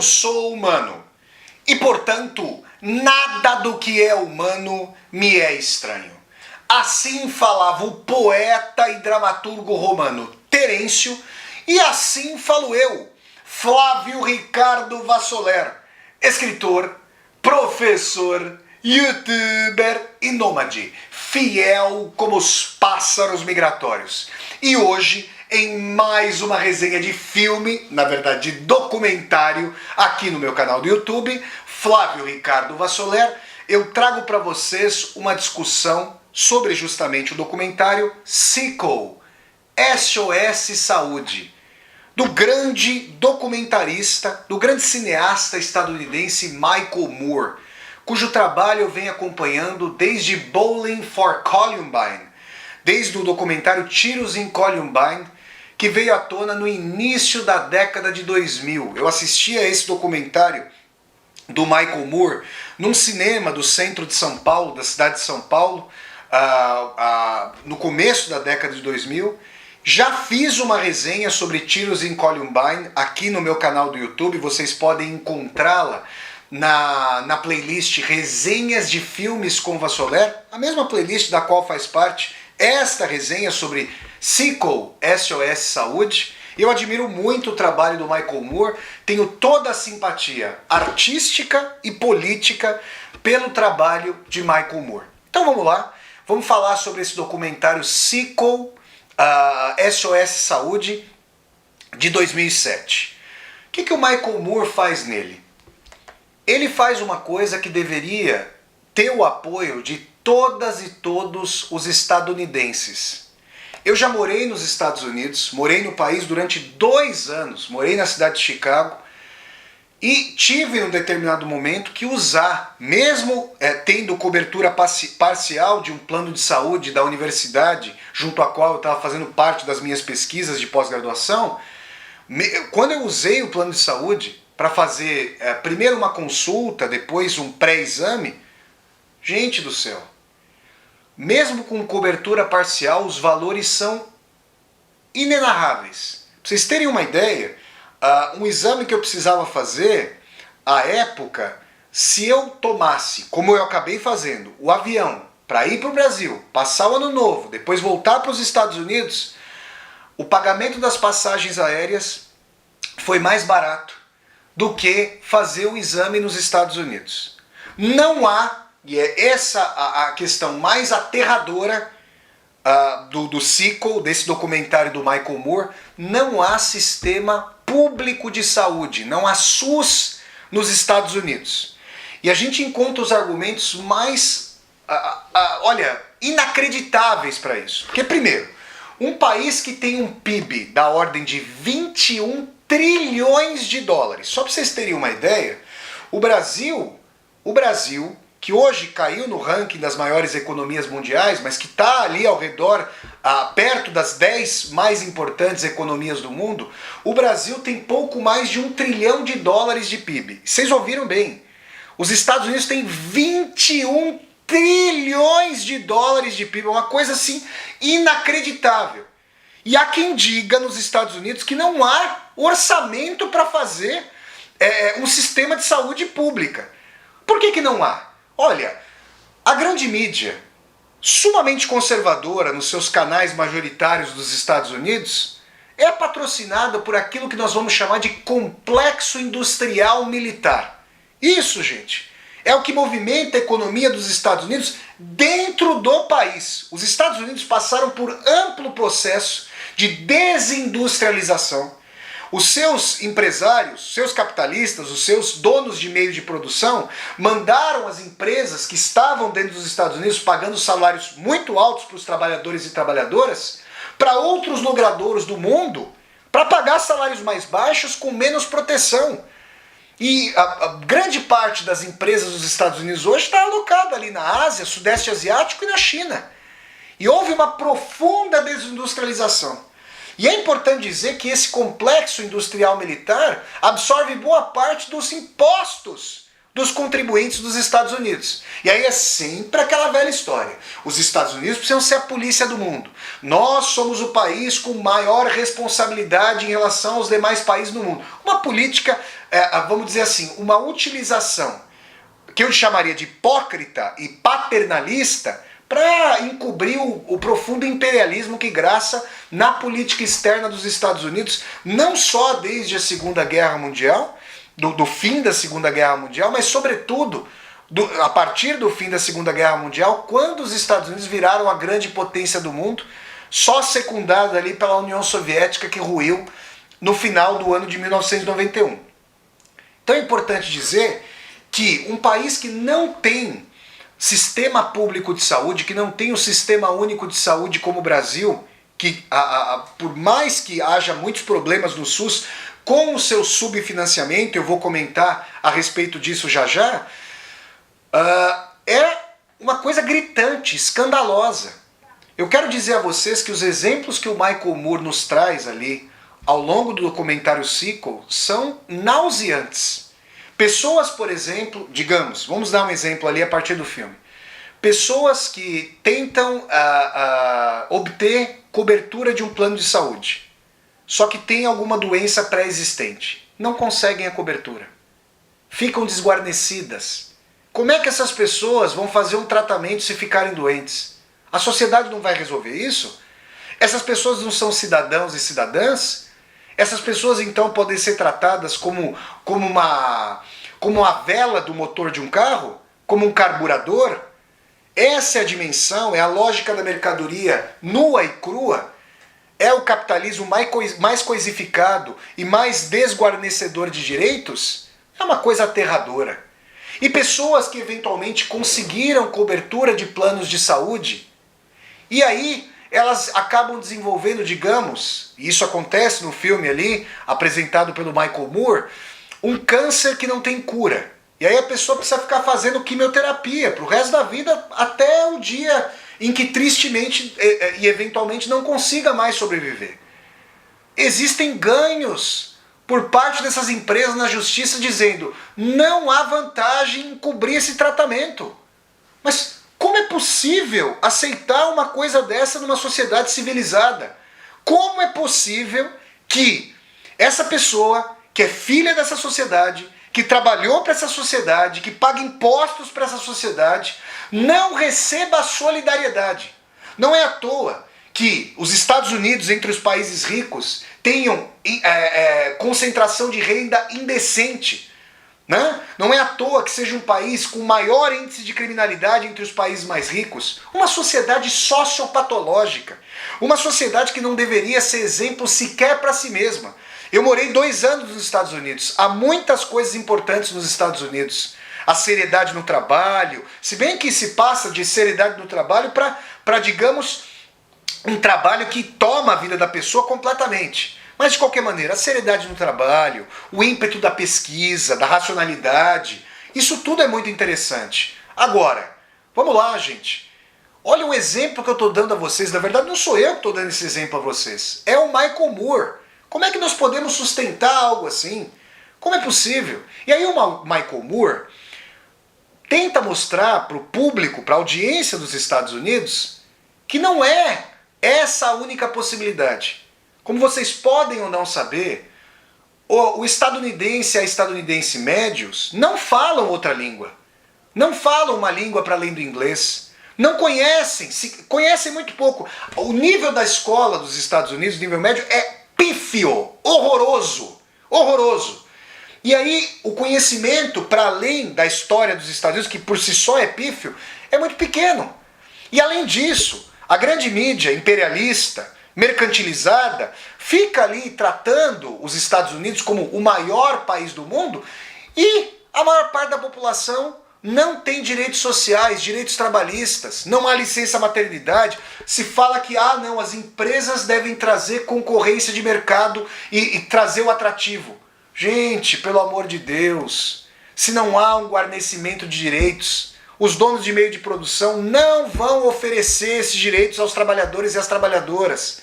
Eu sou humano e, portanto, nada do que é humano me é estranho. Assim falava o poeta e dramaturgo romano Terêncio, e assim falo eu, Flávio Ricardo Vassoler, escritor, professor, youtuber e nômade, fiel como os pássaros migratórios. E hoje, em mais uma resenha de filme, na verdade de documentário, aqui no meu canal do YouTube, Flávio Ricardo Vassoler, eu trago para vocês uma discussão sobre justamente o documentário Sequel, SOS Saúde, do grande documentarista, do grande cineasta estadunidense Michael Moore, cujo trabalho eu venho acompanhando desde Bowling for Columbine, desde o documentário Tiros em Columbine, que veio à tona no início da década de 2000. Eu assisti a esse documentário do Michael Moore num cinema do centro de São Paulo, da cidade de São Paulo, no começo da década de 2000. Já fiz uma resenha sobre Tiros em Columbine aqui no meu canal do YouTube, vocês podem encontrá-la na playlist Resenhas de Filmes com Vassoler, a mesma playlist da qual faz parte esta resenha sobre Sequel, SOS Saúde. Eu admiro muito o trabalho do Michael Moore, tenho toda a simpatia artística e política pelo trabalho de Michael Moore. Então vamos lá, vamos falar sobre esse documentário Sequel, SOS Saúde, de 2007. O que o Michael Moore faz nele? Ele faz uma coisa que deveria ter o apoio de todas e todos os estadunidenses. Eu já morei nos Estados Unidos, morei no país durante 2 anos, morei na cidade de Chicago e tive em um determinado momento que usar, mesmo tendo cobertura parcial de um plano de saúde da universidade junto à qual eu estava fazendo parte das minhas pesquisas de pós-graduação, quando eu usei o plano de saúde para fazer primeiro uma consulta, depois um pré-exame, gente do céu, mesmo com cobertura parcial, os valores são inenarráveis. Para vocês terem uma ideia, um exame que eu precisava fazer, à época, se eu tomasse, como eu acabei fazendo, o avião para ir para o Brasil, passar o ano novo, depois voltar para os Estados Unidos, o pagamento das passagens aéreas foi mais barato do que fazer o exame nos Estados Unidos. Não há, e é essa a questão mais aterradora do Sequel, desse documentário do Michael Moore, não há sistema público de saúde, não há SUS nos Estados Unidos. E a gente encontra os argumentos mais, inacreditáveis para isso. Porque, primeiro, um país que tem um PIB da ordem de 21 trilhões de dólares, só para vocês terem uma ideia, o Brasil, que hoje caiu no ranking das maiores economias mundiais, mas que está ali ao redor, perto das 10 mais importantes economias do mundo, o Brasil tem pouco mais de 1 trilhão de dólares de PIB. Vocês ouviram bem, os Estados Unidos têm 21 trilhões de dólares de PIB, uma coisa assim inacreditável. E há quem diga nos Estados Unidos que não há orçamento para fazer um sistema de saúde pública. Por que não há? Olha, a grande mídia, sumamente conservadora nos seus canais majoritários dos Estados Unidos, é patrocinada por aquilo que nós vamos chamar de complexo industrial militar. Isso, gente, é o que movimenta a economia dos Estados Unidos dentro do país. Os Estados Unidos passaram por amplo processo de desindustrialização. Os seus empresários, seus capitalistas, os seus donos de meio de produção mandaram as empresas que estavam dentro dos Estados Unidos pagando salários muito altos para os trabalhadores e trabalhadoras para outros logradouros do mundo para pagar salários mais baixos com menos proteção. E a grande parte das empresas dos Estados Unidos hoje está alocada ali na Ásia, Sudeste Asiático e na China. E houve uma profunda desindustrialização. E é importante dizer que esse complexo industrial militar absorve boa parte dos impostos nos contribuintes dos Estados Unidos. E aí é sempre aquela velha história. Os Estados Unidos precisam ser a polícia do mundo. Nós somos o país com maior responsabilidade em relação aos demais países do mundo. Uma política, vamos dizer assim, uma utilização que eu chamaria de hipócrita e paternalista para encobrir o profundo imperialismo que graça na política externa dos Estados Unidos, não só desde a Segunda Guerra Mundial, do fim da Segunda Guerra Mundial, mas sobretudo a partir do fim da Segunda Guerra Mundial, quando os Estados Unidos viraram a grande potência do mundo, só secundada ali pela União Soviética, que ruiu no final do ano de 1991. Então é importante dizer que um país que não tem sistema público de saúde, que não tem um sistema único de saúde como o Brasil, que por mais que haja muitos problemas no SUS, com o seu subfinanciamento, eu vou comentar a respeito disso já já, é uma coisa gritante, escandalosa. Eu quero dizer a vocês que os exemplos que o Michael Moore nos traz ali, ao longo do documentário Sickle, são nauseantes. Pessoas, por exemplo, digamos, vamos dar um exemplo ali a partir do filme. Pessoas que tentam obter cobertura de um plano de saúde, só que tem alguma doença pré-existente. Não conseguem a cobertura. Ficam desguarnecidas. Como é que essas pessoas vão fazer um tratamento se ficarem doentes? A sociedade não vai resolver isso? Essas pessoas não são cidadãos e cidadãs? Essas pessoas então podem ser tratadas como a vela do motor de um carro? Como um carburador? Essa é a dimensão, é a lógica da mercadoria nua e crua. É o capitalismo mais coisificado e mais desguarnecedor de direitos? É uma coisa aterradora. E pessoas que eventualmente conseguiram cobertura de planos de saúde, e aí elas acabam desenvolvendo, digamos, e isso acontece no filme ali, apresentado pelo Michael Moore, um câncer que não tem cura. E aí a pessoa precisa ficar fazendo quimioterapia pro resto da vida, até o dia em que tristemente e eventualmente não consiga mais sobreviver. Existem ganhos por parte dessas empresas na justiça dizendo: não há vantagem em cobrir esse tratamento. Mas como é possível aceitar uma coisa dessa numa sociedade civilizada? Como é possível que essa pessoa, que é filha dessa sociedade, que trabalhou para essa sociedade, que paga impostos para essa sociedade, não receba a solidariedade? Não é à toa que os Estados Unidos, entre os países ricos, tenham concentração de renda indecente. Né? Não é à toa que seja um país com maior índice de criminalidade entre os países mais ricos. Uma sociedade sociopatológica. Uma sociedade que não deveria ser exemplo sequer para si mesma. Eu morei 2 anos nos Estados Unidos. Há muitas coisas importantes nos Estados Unidos. A seriedade no trabalho, se bem que se passa de seriedade no trabalho para, digamos, um trabalho que toma a vida da pessoa completamente. Mas de qualquer maneira, a seriedade no trabalho, o ímpeto da pesquisa, da racionalidade, isso tudo é muito interessante. Agora, vamos lá, gente. Olha o exemplo que eu estou dando a vocês. Na verdade, não sou eu que estou dando esse exemplo a vocês. É o Michael Moore. Como é que nós podemos sustentar algo assim? Como é possível? E aí o Michael Moore tenta mostrar para o público, para a audiência dos Estados Unidos, que não é essa a única possibilidade. Como vocês podem ou não saber, o estadunidense e a estadunidense médios não falam outra língua. Não falam uma língua para além do inglês. Não conhecem, conhecem muito pouco. O nível da escola dos Estados Unidos, o nível médio, é pífio, horroroso, horroroso. E aí o conhecimento para além da história dos Estados Unidos, que por si só é pífio, é muito pequeno. E além disso, a grande mídia imperialista, mercantilizada, fica ali tratando os Estados Unidos como o maior país do mundo e a maior parte da população não tem direitos sociais, direitos trabalhistas, não há licença maternidade. Se fala que não, as empresas devem trazer concorrência de mercado e trazer o atrativo. Gente, pelo amor de Deus, se não há um guarnecimento de direitos, os donos de meio de produção não vão oferecer esses direitos aos trabalhadores e às trabalhadoras.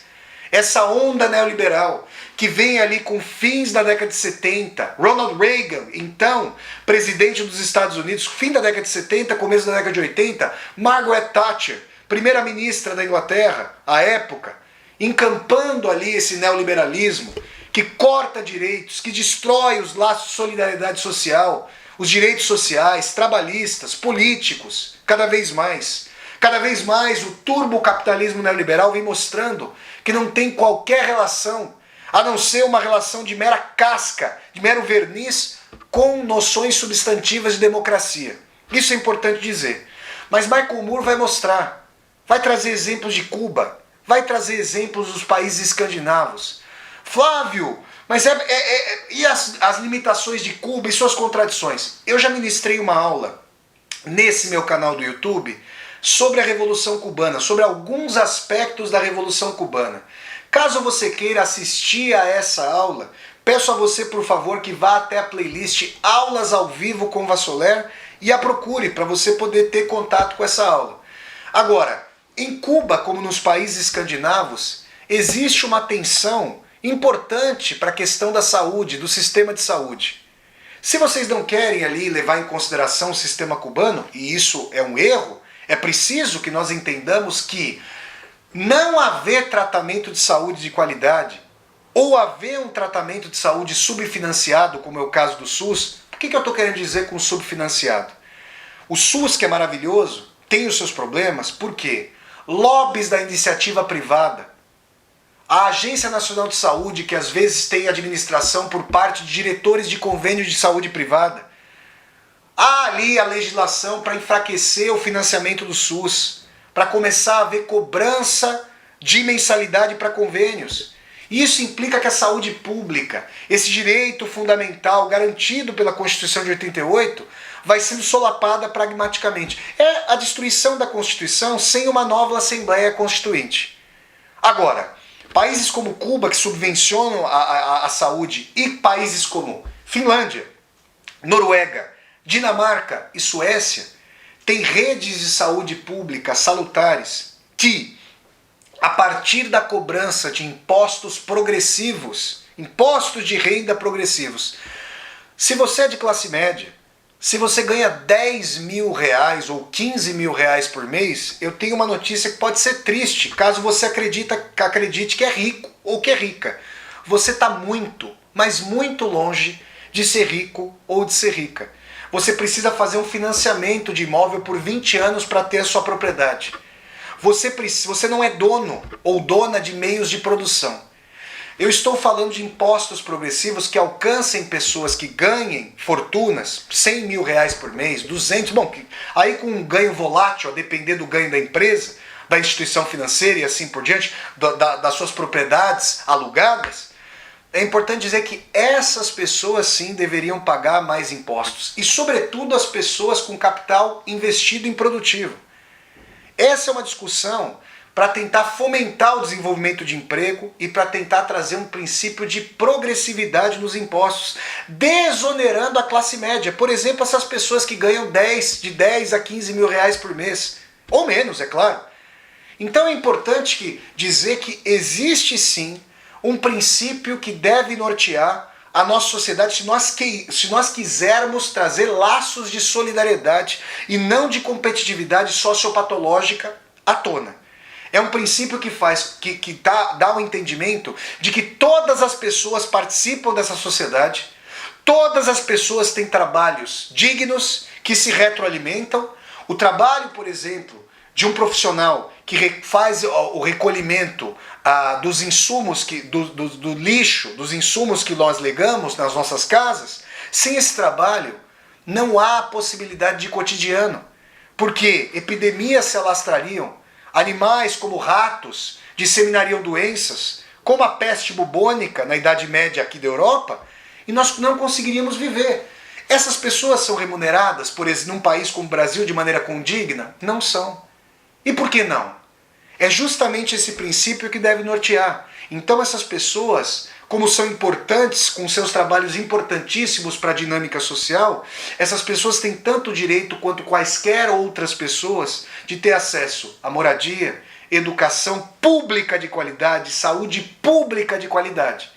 Essa onda neoliberal que vem ali com fins da década de 70, Ronald Reagan, então presidente dos Estados Unidos, fim da década de 70, começo da década de 80, Margaret Thatcher, primeira-ministra da Inglaterra, à época, encampando ali esse neoliberalismo que corta direitos, que destrói os laços de solidariedade social, os direitos sociais, trabalhistas, políticos, cada vez mais. Cada vez mais o turbocapitalismo neoliberal vem mostrando que não tem qualquer relação, a não ser uma relação de mera casca, de mero verniz, com noções substantivas de democracia. Isso é importante dizer. Mas Michael Moore vai mostrar, vai trazer exemplos de Cuba, vai trazer exemplos dos países escandinavos. Flávio, mas e as limitações de Cuba e suas contradições? Eu já ministrei uma aula nesse meu canal do YouTube sobre a Revolução Cubana, sobre alguns aspectos da Revolução Cubana. Caso você queira assistir a essa aula, peço a você, por favor, que vá até a playlist Aulas ao Vivo com Vassoler e a procure para você poder ter contato com essa aula. Agora, em Cuba, como nos países escandinavos, existe uma tensão importante para a questão da saúde, do sistema de saúde. Se vocês não querem ali levar em consideração o sistema cubano, e isso é um erro, é preciso que nós entendamos que não haver tratamento de saúde de qualidade, ou haver um tratamento de saúde subfinanciado, como é o caso do SUS. Por que eu estou querendo dizer com subfinanciado? O SUS, que é maravilhoso, tem os seus problemas, por quê? Lobbies da iniciativa privada, a Agência Nacional de Saúde, que às vezes tem administração por parte de diretores de convênios de saúde privada. Há ali a legislação para enfraquecer o financiamento do SUS, para começar a haver cobrança de mensalidade para convênios. Isso implica que a saúde pública, esse direito fundamental garantido pela Constituição de 88, vai sendo solapada pragmaticamente. É a destruição da Constituição sem uma nova Assembleia Constituinte. Agora, países como Cuba, que subvencionam a saúde, e países como Finlândia, Noruega, Dinamarca e Suécia, têm redes de saúde pública salutares que, a partir da cobrança de impostos progressivos, impostos de renda progressivos, se você é de classe média, se você ganha 10 mil reais ou 15 mil reais por mês, eu tenho uma notícia que pode ser triste, caso você acredite que é rico ou que é rica. Você está muito, mas muito longe de ser rico ou de ser rica. Você precisa fazer um financiamento de imóvel por 20 anos para ter a sua propriedade. Você não é dono ou dona de meios de produção. Eu estou falando de impostos progressivos que alcancem pessoas que ganhem fortunas, 100 mil reais por mês, 200, bom, aí com um ganho volátil, a depender do ganho da empresa, da instituição financeira e assim por diante, das suas propriedades alugadas. É importante dizer que essas pessoas sim deveriam pagar mais impostos. E sobretudo as pessoas com capital investido em produtivo. Essa é uma discussão para tentar fomentar o desenvolvimento de emprego e para tentar trazer um princípio de progressividade nos impostos, desonerando a classe média. Por exemplo, essas pessoas que ganham de 10 a 15 mil reais por mês, ou menos, é claro. Então é importante dizer que existe sim um princípio que deve nortear a nossa sociedade se nós quisermos trazer laços de solidariedade e não de competitividade sociopatológica à tona. É um princípio que dá um entendimento de que todas as pessoas participam dessa sociedade, todas as pessoas têm trabalhos dignos que se retroalimentam. O trabalho, por exemplo, de um profissional que faz o recolhimento dos insumos, do lixo, dos insumos que nós legamos nas nossas casas, sem esse trabalho não há possibilidade de cotidiano, porque epidemias se alastrariam, animais como ratos disseminariam doenças, como a peste bubônica na Idade Média aqui da Europa, e nós não conseguiríamos viver. Essas pessoas são remuneradas, por exemplo, num país como o Brasil, de maneira condigna? Não são. E por que não? É justamente esse princípio que deve nortear. Então essas pessoas, como são importantes, com seus trabalhos importantíssimos para a dinâmica social, essas pessoas têm tanto direito quanto quaisquer outras pessoas de ter acesso à moradia, educação pública de qualidade, saúde pública de qualidade.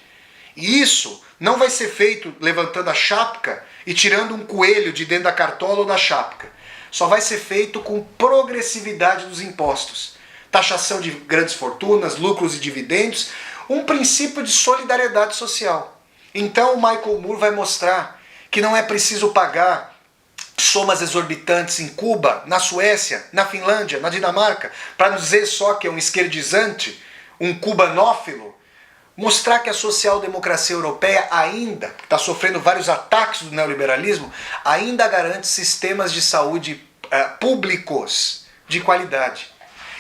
E isso não vai ser feito levantando a chapca e tirando um coelho de dentro da cartola ou da chapca. Só vai ser feito com progressividade dos impostos. Taxação de grandes fortunas, lucros e dividendos, um princípio de solidariedade social. Então o Michael Moore vai mostrar que não é preciso pagar somas exorbitantes em Cuba, na Suécia, na Finlândia, na Dinamarca, para não dizer só que é um esquerdizante, um cubanófilo, mostrar que a social-democracia europeia ainda, está sofrendo vários ataques do neoliberalismo, ainda garante sistemas de saúde públicos de qualidade.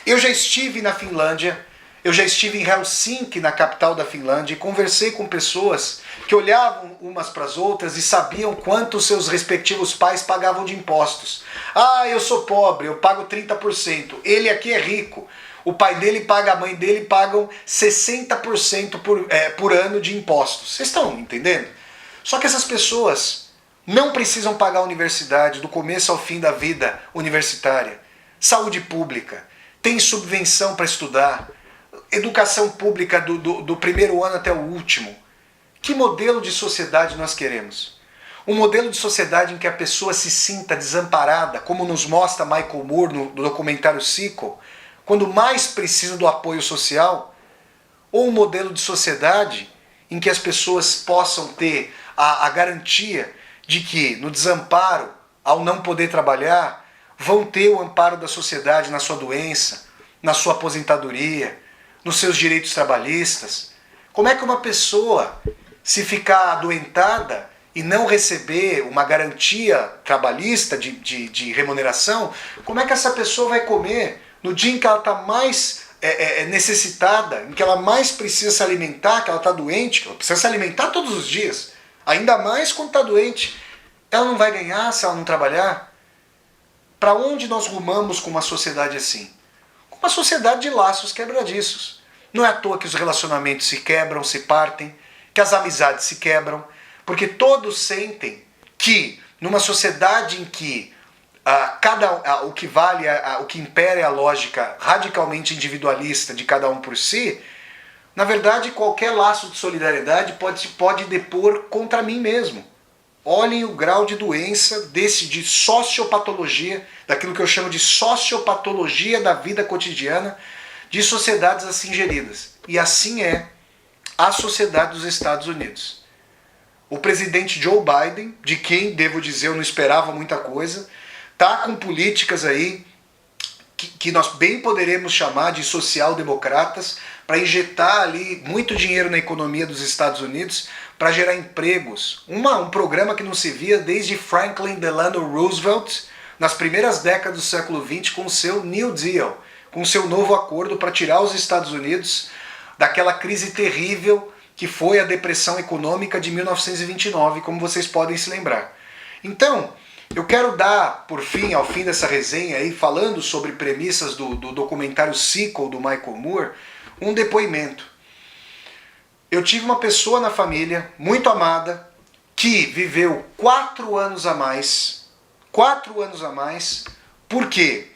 Eu já estive na Finlândia, eu já estive em Helsinki, na capital da Finlândia, e conversei com pessoas que olhavam umas para as outras e sabiam quanto os seus respectivos pais pagavam de impostos. Ah, eu sou pobre, eu pago 30%, ele aqui é rico. O pai dele paga, a mãe dele pagam 60% por ano de impostos. Vocês estão entendendo? Só que essas pessoas não precisam pagar a universidade do começo ao fim da vida universitária. Saúde pública, tem subvenção para estudar, educação pública do primeiro ano até o último. Que modelo de sociedade nós queremos? Um modelo de sociedade em que a pessoa se sinta desamparada, como nos mostra Michael Moore no documentário Sickle, quando mais precisa do apoio social, ou um modelo de sociedade em que as pessoas possam ter a garantia de que, no desamparo, ao não poder trabalhar, vão ter o amparo da sociedade na sua doença, na sua aposentadoria, nos seus direitos trabalhistas. Como é que uma pessoa, se ficar adoentada e não receber uma garantia trabalhista de remuneração, como é que essa pessoa vai comer no dia em que ela está mais necessitada, em que ela mais precisa se alimentar, que ela está doente, que ela precisa se alimentar todos os dias, ainda mais quando está doente? Ela não vai ganhar se ela não trabalhar? Para onde nós rumamos com uma sociedade assim? Com uma sociedade de laços quebradiços. Não é à toa que os relacionamentos se quebram, se partem, que as amizades se quebram, porque todos sentem que numa sociedade em que o que vale, o que impera é a lógica radicalmente individualista de cada um por si, na verdade qualquer laço de solidariedade pode depor contra mim mesmo. Olhem o grau de doença de sociopatologia, daquilo que eu chamo de sociopatologia da vida cotidiana, de sociedades assim geridas. E assim é a sociedade dos Estados Unidos. O presidente Joe Biden, de quem, devo dizer, eu não esperava muita coisa, está com políticas aí que nós bem poderemos chamar de social-democratas, para injetar ali muito dinheiro na economia dos Estados Unidos, para gerar empregos. Um programa que não se via desde Franklin Delano Roosevelt, nas primeiras décadas do século XX, com o seu New Deal, com o seu novo acordo para tirar os Estados Unidos daquela crise terrível que foi a depressão econômica de 1929, como vocês podem se lembrar. Então, eu quero dar, por fim, ao fim dessa resenha aí, falando sobre premissas do documentário Sickle, do Michael Moore, um depoimento. Eu tive uma pessoa na família, muito amada, que viveu 4 anos a mais, porque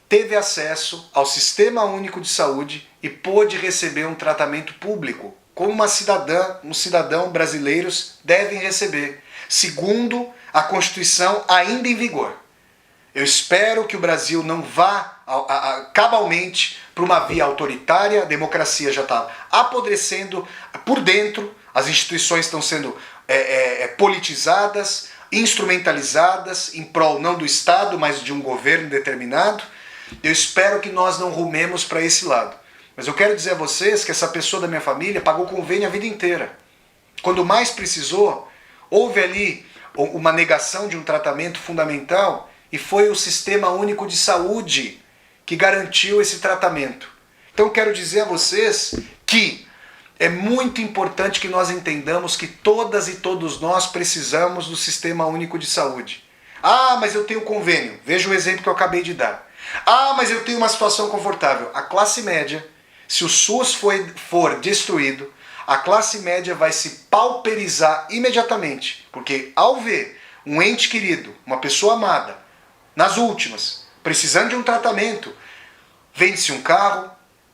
teve acesso ao Sistema Único de Saúde e pôde receber um tratamento público, como um cidadão brasileiros devem receber, segundo a Constituição ainda em vigor. Eu espero que o Brasil não vá cabalmente para uma via autoritária, a democracia já está apodrecendo por dentro, as instituições estão sendo politizadas, instrumentalizadas em prol não do Estado, mas de um governo determinado. Eu espero que nós não rumemos para esse lado. Mas eu quero dizer a vocês que essa pessoa da minha família pagou convênio a vida inteira. Quando mais precisou, houve ali uma negação de um tratamento fundamental e foi o Sistema Único de Saúde que garantiu esse tratamento. Então eu quero dizer a vocês que é muito importante que nós entendamos que todas e todos nós precisamos do Sistema Único de Saúde. Ah, mas eu tenho convênio. Veja o exemplo que eu acabei de dar. Ah, mas eu tenho uma situação confortável. A classe média, se o SUS for destruído, a classe média vai se pauperizar imediatamente. Porque ao ver um ente querido, uma pessoa amada, nas últimas, precisando de um tratamento, vende-se um carro,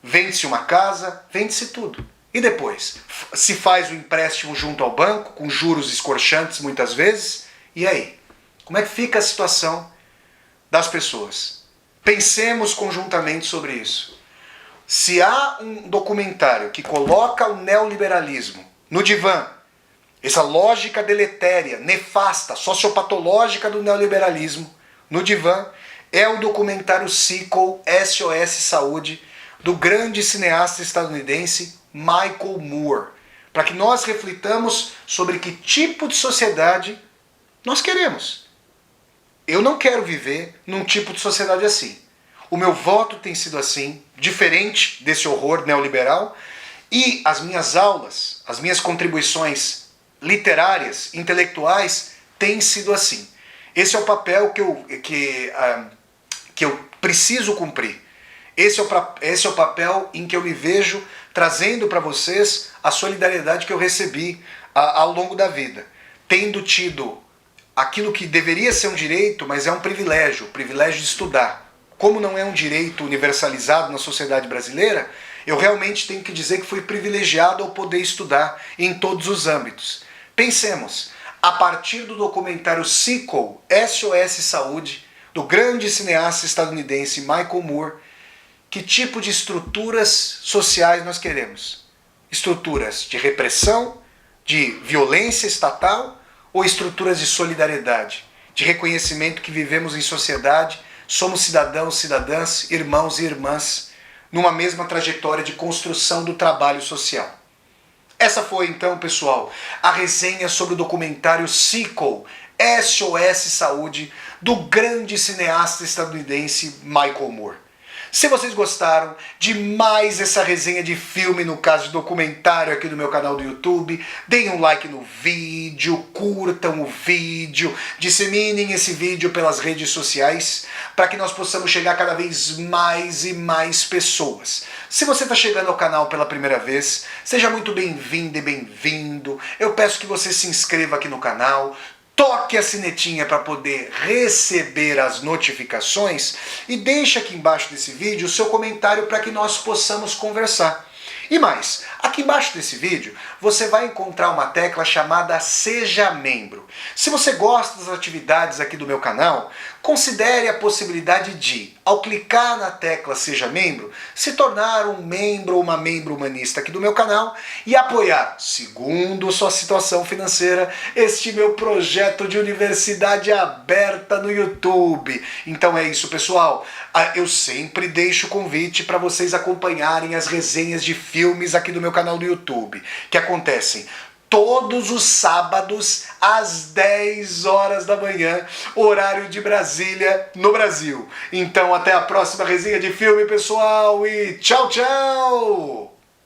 Vende-se uma casa, vende-se tudo. E depois? Se faz o empréstimo junto ao banco, com juros escorchantes muitas vezes, e aí? Como é que fica a situação das pessoas? Pensemos conjuntamente sobre isso. Se há um documentário que coloca o neoliberalismo no divã, essa lógica deletéria, nefasta, sociopatológica do neoliberalismo no divã, é o documentário Sickle, SOS Saúde, do grande cineasta estadunidense Michael Moore, para que nós reflitamos sobre que tipo de sociedade nós queremos. Eu não quero viver num tipo de sociedade assim. O meu voto tem sido assim, diferente desse horror neoliberal, e as minhas aulas, as minhas contribuições literárias, intelectuais, têm sido assim. Esse é o papel que eu preciso cumprir. Esse é o papel em que eu me vejo trazendo para vocês a solidariedade que eu recebi ao longo da vida. Tendo tido aquilo que deveria ser um direito, mas é um privilégio, o privilégio de estudar. Como não é um direito universalizado na sociedade brasileira, eu realmente tenho que dizer que fui privilegiado ao poder estudar em todos os âmbitos. Pensemos, a partir do documentário Sickle, SOS Saúde, do grande cineasta estadunidense Michael Moore, que tipo de estruturas sociais nós queremos? Estruturas de repressão, de violência estatal ou estruturas de solidariedade, de reconhecimento que vivemos em sociedade, somos cidadãos, cidadãs, irmãos e irmãs, numa mesma trajetória de construção do trabalho social. Essa foi então, pessoal, a resenha sobre o documentário Sickle, SOS Saúde, do grande cineasta estadunidense Michael Moore. Se vocês gostaram de mais essa resenha de filme, no caso de documentário aqui do meu canal do YouTube, deem um like no vídeo, curtam o vídeo, disseminem esse vídeo pelas redes sociais para que nós possamos chegar cada vez mais e mais pessoas. Se você está chegando ao canal pela primeira vez, seja muito bem-vinda e bem-vindo. Eu peço que você se inscreva aqui no canal, toque a sinetinha para poder receber as notificações e deixe aqui embaixo desse vídeo o seu comentário para que nós possamos conversar. E mais, aqui embaixo desse vídeo você vai encontrar uma tecla chamada Seja Membro. Se você gosta das atividades aqui do meu canal, considere a possibilidade de, ao clicar na tecla Seja Membro, se tornar um membro ou uma membro humanista aqui do meu canal e apoiar, segundo sua situação financeira, este meu projeto de universidade aberta no YouTube. Então é isso, pessoal. Eu sempre deixo o convite para vocês acompanharem as resenhas de filmes aqui do meu canal do YouTube, que acontecem todos os sábados às 10 horas da manhã, horário de Brasília, no Brasil. Então até a próxima resenha de filme, pessoal, e tchau, tchau!